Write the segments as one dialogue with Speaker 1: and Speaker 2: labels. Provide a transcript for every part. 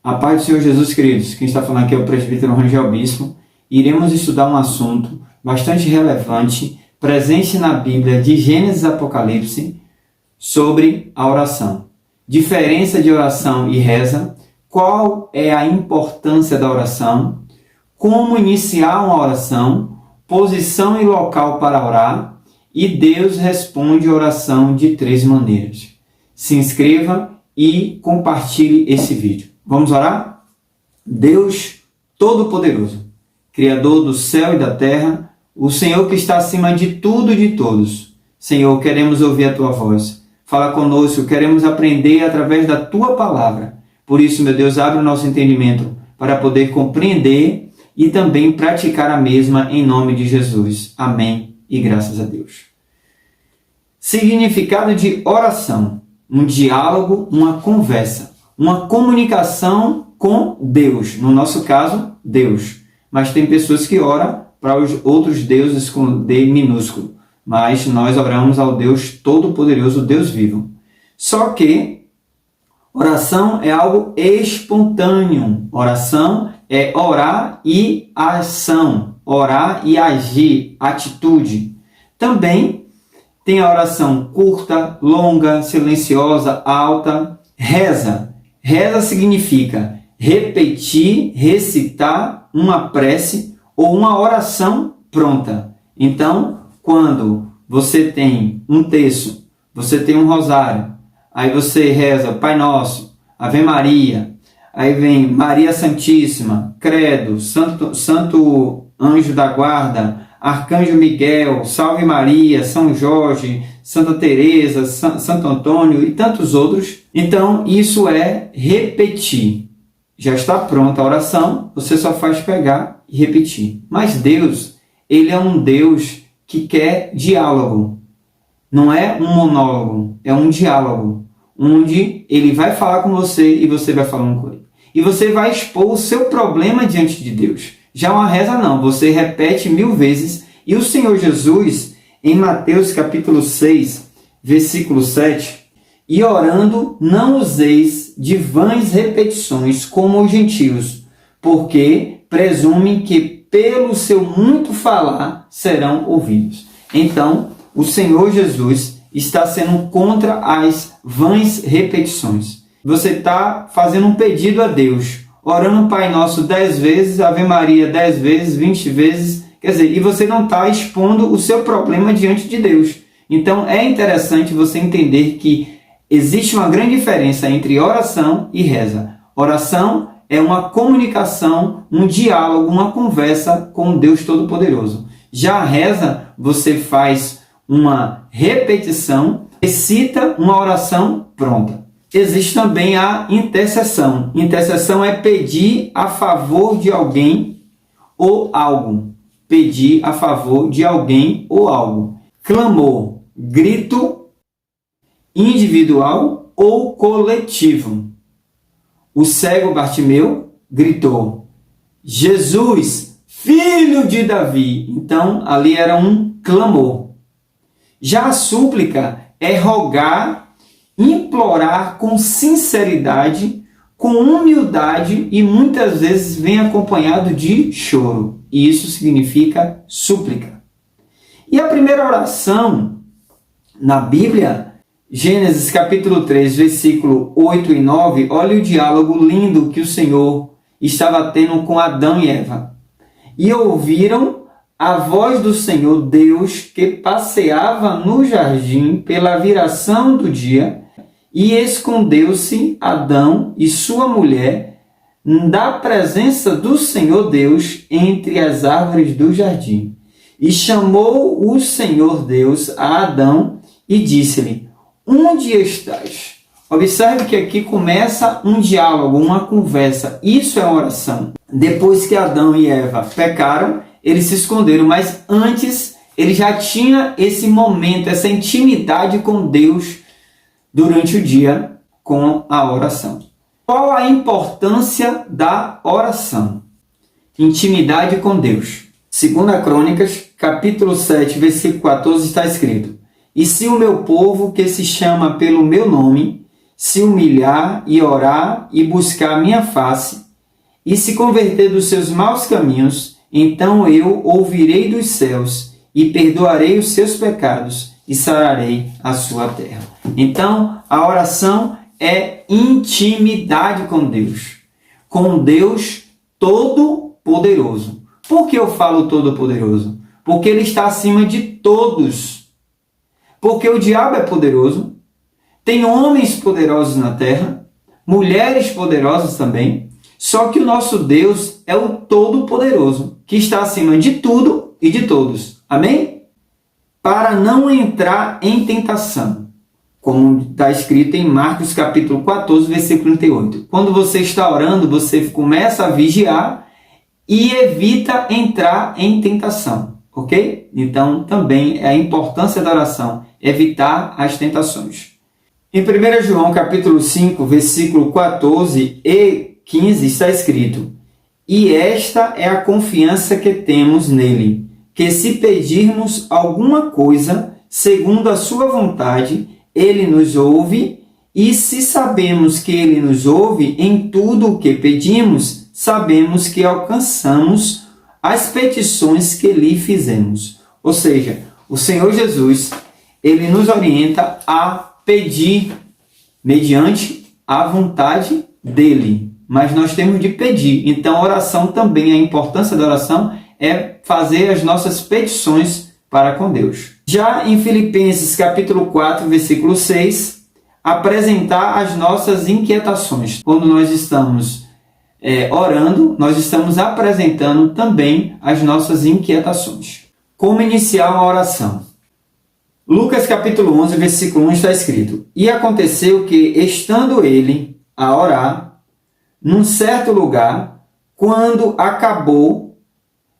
Speaker 1: A paz do Senhor Jesus, queridos. Quem está falando aqui é o presbítero Rangel Bispo. Iremos estudar um assunto bastante relevante, presente na Bíblia de Gênesis e Apocalipse, sobre a oração. Diferença de oração e reza, qual é a importância da oração, como iniciar uma oração, posição e local para orar, e Deus responde a oração de 3 maneiras. Se inscreva e compartilhe esse vídeo. Vamos orar? Deus Todo-Poderoso, Criador do céu e da terra, o Senhor que está acima de tudo e de todos. Senhor, queremos ouvir a Tua voz. Fala conosco, queremos aprender através da Tua palavra. Por isso, meu Deus, abre o nosso entendimento para poder compreender e também praticar a mesma em nome de Jesus. Amém e graças a Deus. Significado de oração: um diálogo, uma conversa, uma comunicação com Deus. No nosso caso, Deus. Mas tem pessoas que oram para os outros deuses com D minúsculo. Mas nós oramos ao Deus Todo-Poderoso, Deus vivo. Só que oração é algo espontâneo. Oração é orar e ação. Orar e agir, atitude. Também tem a oração curta, longa, silenciosa, alta. Reza. Reza significa repetir, recitar uma prece ou uma oração pronta. Então, quando você tem um terço, você tem um rosário, aí você reza Pai Nosso, Ave Maria, aí vem Maria Santíssima, Credo, Santo Anjo da Guarda, Arcanjo Miguel, Salve Maria, São Jorge, Santa Teresa, Santo Antônio e tantos outros. Então, isso é repetir. Já está pronta a oração, você só faz pegar e repetir. Mas Deus, Ele é um Deus que quer diálogo. Não é um monólogo, é um diálogo, onde Ele vai falar com você e você vai falando com Ele. E você vai expor o seu problema diante de Deus. Já uma reza não, você repete 1000 vezes. E o Senhor Jesus, em Mateus capítulo 6, versículo 7, e orando não useis de vãs repetições como os gentios, porque presumem que pelo seu muito falar serão ouvidos. Então, o Senhor Jesus está sendo contra as vãs repetições. Você está fazendo um pedido a Deus, orando Pai Nosso 10 vezes, Ave Maria 10 vezes, 20 vezes, quer dizer, e você não está expondo o seu problema diante de Deus. Então, é interessante você entender que existe uma grande diferença entre oração e reza. Oração é uma comunicação, um diálogo, uma conversa com Deus Todo-Poderoso. Já a reza, você faz uma repetição, recita uma oração pronta. Existe também a intercessão. Intercessão é pedir a favor de alguém ou algo. Pedir a favor de alguém ou algo. Clamor, grito individual ou coletivo. O cego Bartimeu gritou: Jesus, filho de Davi. Então, ali era um clamor. Já a súplica é rogar, implorar com sinceridade, com humildade e muitas vezes vem acompanhado de choro. E isso significa súplica. E a primeira oração na Bíblia, Gênesis capítulo 3, versículo 8 e 9, olha o diálogo lindo que o Senhor estava tendo com Adão e Eva. E ouviram a voz do Senhor Deus que passeava no jardim pela viração do dia, e escondeu-se Adão e sua mulher da presença do Senhor Deus entre as árvores do jardim. E chamou o Senhor Deus a Adão e disse-lhe: onde estás? Observe que aqui começa um diálogo, uma conversa. Isso é oração. Depois que Adão e Eva pecaram, eles se esconderam, mas antes ele já tinha esse momento, essa intimidade com Deus durante o dia com a oração. Qual a importância da oração? Intimidade com Deus. 2 Crônicas, capítulo 7, versículo 14, está escrito: e se o meu povo, que se chama pelo meu nome, se humilhar e orar e buscar a minha face, e se converter dos seus maus caminhos, então eu ouvirei dos céus e perdoarei os seus pecados e sararei a sua terra. Então, a oração é intimidade com Deus Todo-Poderoso. Por que eu falo Todo-Poderoso? Porque Ele está acima de todos. Porque o diabo é poderoso, tem homens poderosos na terra, mulheres poderosas também, só que o nosso Deus é o Todo-Poderoso, que está acima de tudo e de todos. Amém? Para não entrar em tentação, como está escrito em Marcos capítulo 14, versículo 38. Quando você está orando, você começa a vigiar e evita entrar em tentação, ok? Então, também é a importância da oração, evitar as tentações. Em 1 João capítulo 5, versículo 14 e 15 está escrito: E esta é a confiança que temos nele, que se pedirmos alguma coisa segundo a sua vontade, ele nos ouve, e se sabemos que ele nos ouve em tudo o que pedimos, sabemos que alcançamos as petições que lhe fizemos. Ou seja, o Senhor Jesus, ele nos orienta a pedir mediante a vontade dele. Mas nós temos de pedir. Então, a oração também, a importância da oração é fazer as nossas petições para com Deus. Já em Filipenses capítulo 4, versículo 6, apresentar as nossas inquietações. Quando nós estamos orando, nós estamos apresentando também as nossas inquietações. Como iniciar uma oração? Lucas capítulo 11, versículo 1 está escrito: E aconteceu que, estando ele a orar, num certo lugar, quando acabou,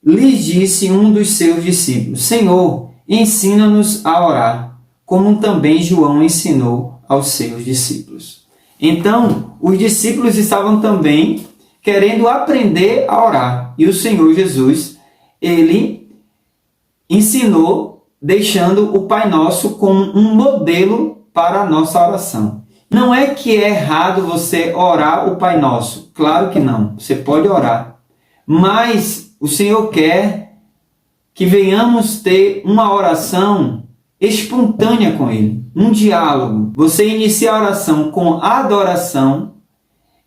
Speaker 1: lhes disse um dos seus discípulos: Senhor, ensina-nos a orar, como também João ensinou aos seus discípulos. Então, os discípulos estavam também querendo aprender a orar. E o Senhor Jesus, ele ensinou, deixando o Pai Nosso como um modelo para a nossa oração. Não é que é errado você orar o Pai Nosso. Claro que não. Você pode orar. Mas o Senhor quer que venhamos ter uma oração espontânea com Ele. Um diálogo. Você inicia a oração com adoração,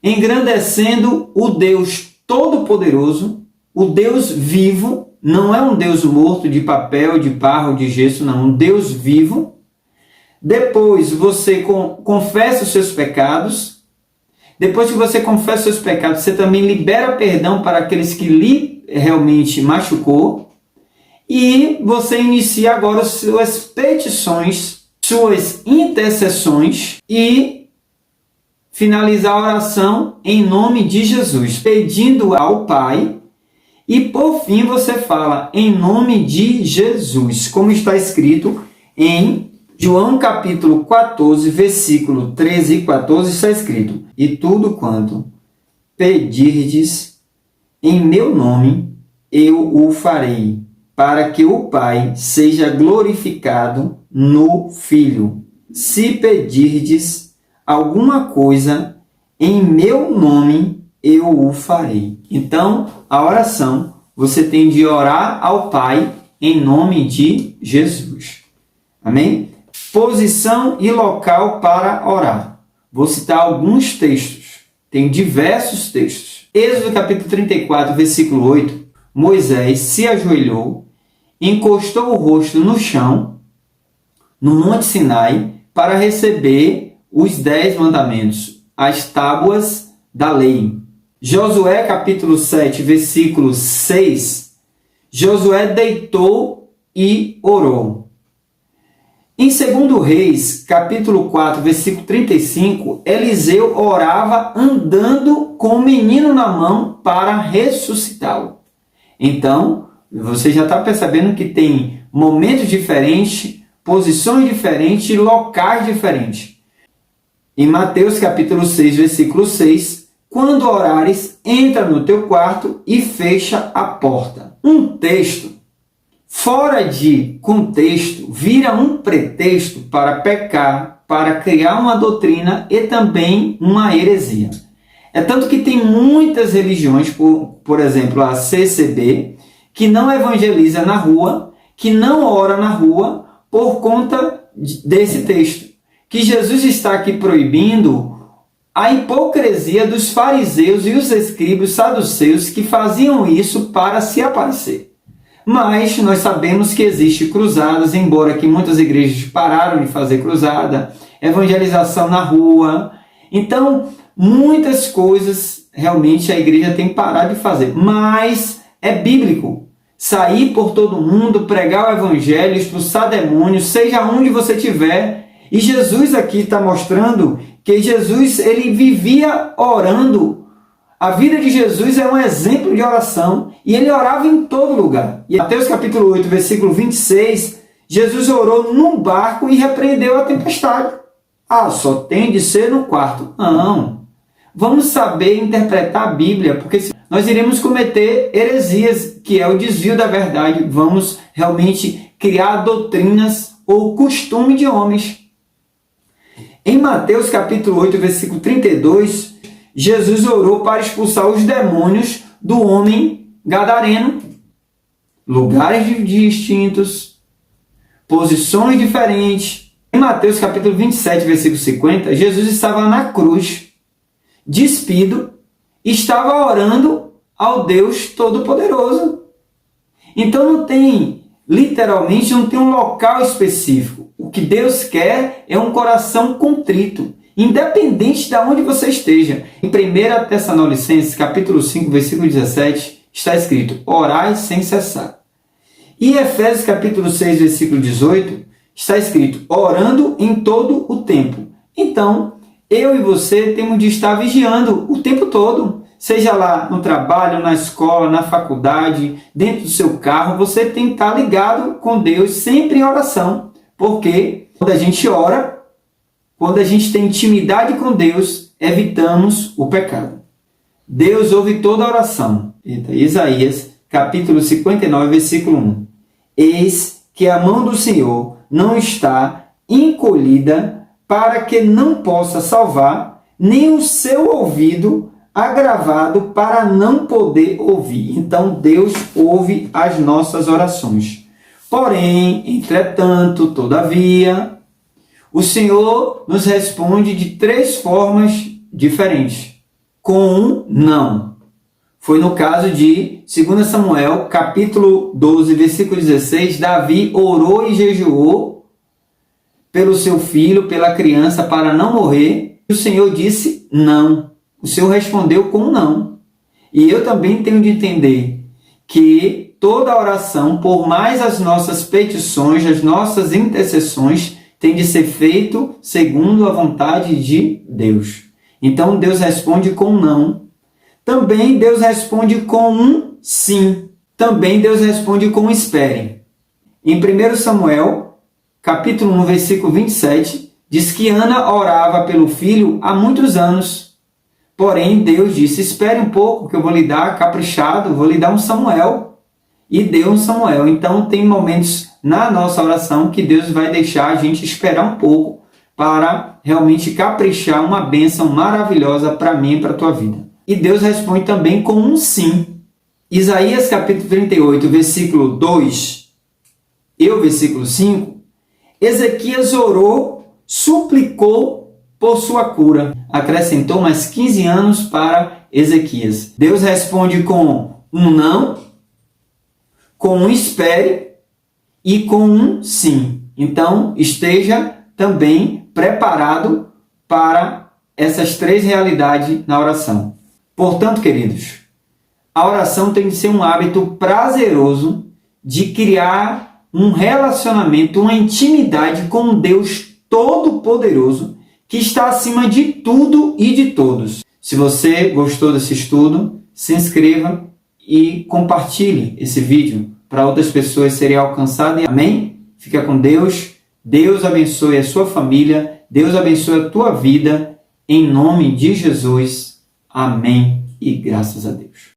Speaker 1: engrandecendo o Deus Todo-Poderoso, o Deus vivo. Não é um Deus morto de papel, de barro, de gesso, não. Um Deus vivo. Depois você confessa os seus pecados. Depois que você confessa os seus pecados, você também libera perdão para aqueles que lhe realmente machucou. E você inicia agora suas petições, suas intercessões e finalizar a oração em nome de Jesus, pedindo ao Pai. E por fim você fala em nome de Jesus, como está escrito em João capítulo 14, versículo 13 e 14, está escrito: E tudo quanto pedirdes em meu nome, eu o farei, para que o Pai seja glorificado no Filho. Se pedirdes alguma coisa em meu nome, eu o farei. Então, a oração, você tem de orar ao Pai em nome de Jesus. Amém? Posição e local para orar. Vou citar alguns textos. Tem diversos textos. Êxodo capítulo 34, versículo 8. Moisés se ajoelhou, encostou o rosto no chão, no Monte Sinai, para receber os 10 mandamentos, as tábuas da lei. Josué capítulo 7, versículo 6. Josué deitou e orou. Em 2 Reis, capítulo 4, versículo 35, Eliseu orava andando com o menino na mão para ressuscitá-lo. Então, você já está percebendo que tem momentos diferentes, posições diferentes, locais diferentes. Em Mateus capítulo 6, versículo 6, quando orares, entra no teu quarto e fecha a porta. Um texto fora de contexto vira um pretexto para pecar para criar uma doutrina e também uma heresia. É tanto que tem muitas religiões, por exemplo, a CCB, que não evangeliza na rua, que não ora na rua, por conta desse texto. Que Jesus está aqui proibindo a hipocrisia dos fariseus e os escribas saduceus que faziam isso para se aparecer. Mas nós sabemos que existe cruzadas, embora que muitas igrejas pararam de fazer cruzada, evangelização na rua. Então, muitas coisas realmente a igreja tem parado de fazer, mas é bíblico. Sair por todo mundo, pregar o evangelho, expulsar demônios, seja onde você estiver. E Jesus aqui está mostrando que Jesus ele vivia orando. A vida de Jesus é um exemplo de oração e ele orava em todo lugar. E Mateus capítulo 8, versículo 26, Jesus orou num barco e repreendeu a tempestade. Ah, só tem de ser no quarto. Não. Vamos saber interpretar a Bíblia, porque nós iremos cometer heresias, que é o desvio da verdade. Vamos realmente criar doutrinas ou costume de homens. Em Mateus capítulo 8, versículo 32, Jesus orou para expulsar os demônios do homem gadareno. Lugares distintos, posições diferentes. Em Mateus capítulo 27, versículo 50, Jesus estava na cruz, despido, estava orando ao Deus Todo-Poderoso. Então não tem, literalmente, não tem um local específico. O que Deus quer é um coração contrito, independente de onde você esteja. Em 1 Tessalonicenses, capítulo 5, versículo 17, está escrito: orai sem cessar. E em Efésios, capítulo 6, versículo 18, está escrito: orando em todo o tempo. Então, eu e você temos de estar vigiando o tempo todo. Seja lá no trabalho, na escola, na faculdade, dentro do seu carro, você tem que estar ligado com Deus, sempre em oração. Porque quando a gente ora, quando a gente tem intimidade com Deus, evitamos o pecado. Deus ouve toda oração. Isaías, capítulo 59, versículo 1. Eis que a mão do Senhor não está encolhida para que não possa salvar, nem o seu ouvido agravado para não poder ouvir. Então Deus ouve as nossas orações. Porém, entretanto, todavia, o Senhor nos responde de 3 formas diferentes. Com um não. Foi no caso de 2 Samuel, capítulo 12, versículo 16, Davi orou e jejuou pelo seu filho, pela criança, para não morrer. E o Senhor disse não. O Senhor respondeu com não. E eu também tenho de entender que toda oração, por mais as nossas petições, as nossas intercessões, tem de ser feito segundo a vontade de Deus. Então Deus responde com não. Também Deus responde com um sim. Também Deus responde com espere. Em 1 Samuel, capítulo 1, versículo 27, diz que Ana orava pelo filho há muitos anos. Porém, Deus disse: espere um pouco que eu vou lhe dar, caprichado, vou lhe dar um Samuel. E deu um Samuel. Então, tem momentos na nossa oração que Deus vai deixar a gente esperar um pouco para realmente caprichar uma bênção maravilhosa para mim e para a tua vida. E Deus responde também com um sim. Isaías capítulo 38, versículo 2 e o versículo 5, Ezequias orou, suplicou por sua cura. Acrescentou mais 15 anos para Ezequias. Deus responde com um não, com um espere e com um sim. Então, esteja também preparado para essas 3 realidades na oração. Portanto, queridos, a oração tem de ser um hábito prazeroso de criar um relacionamento, uma intimidade com um Deus Todo-Poderoso que está acima de tudo e de todos. Se você gostou desse estudo, se inscreva e compartilhe esse vídeo para outras pessoas serem alcançadas. Amém? Fica com Deus. Deus abençoe a sua família. Deus abençoe a tua vida. Em nome de Jesus. Amém. E graças a Deus.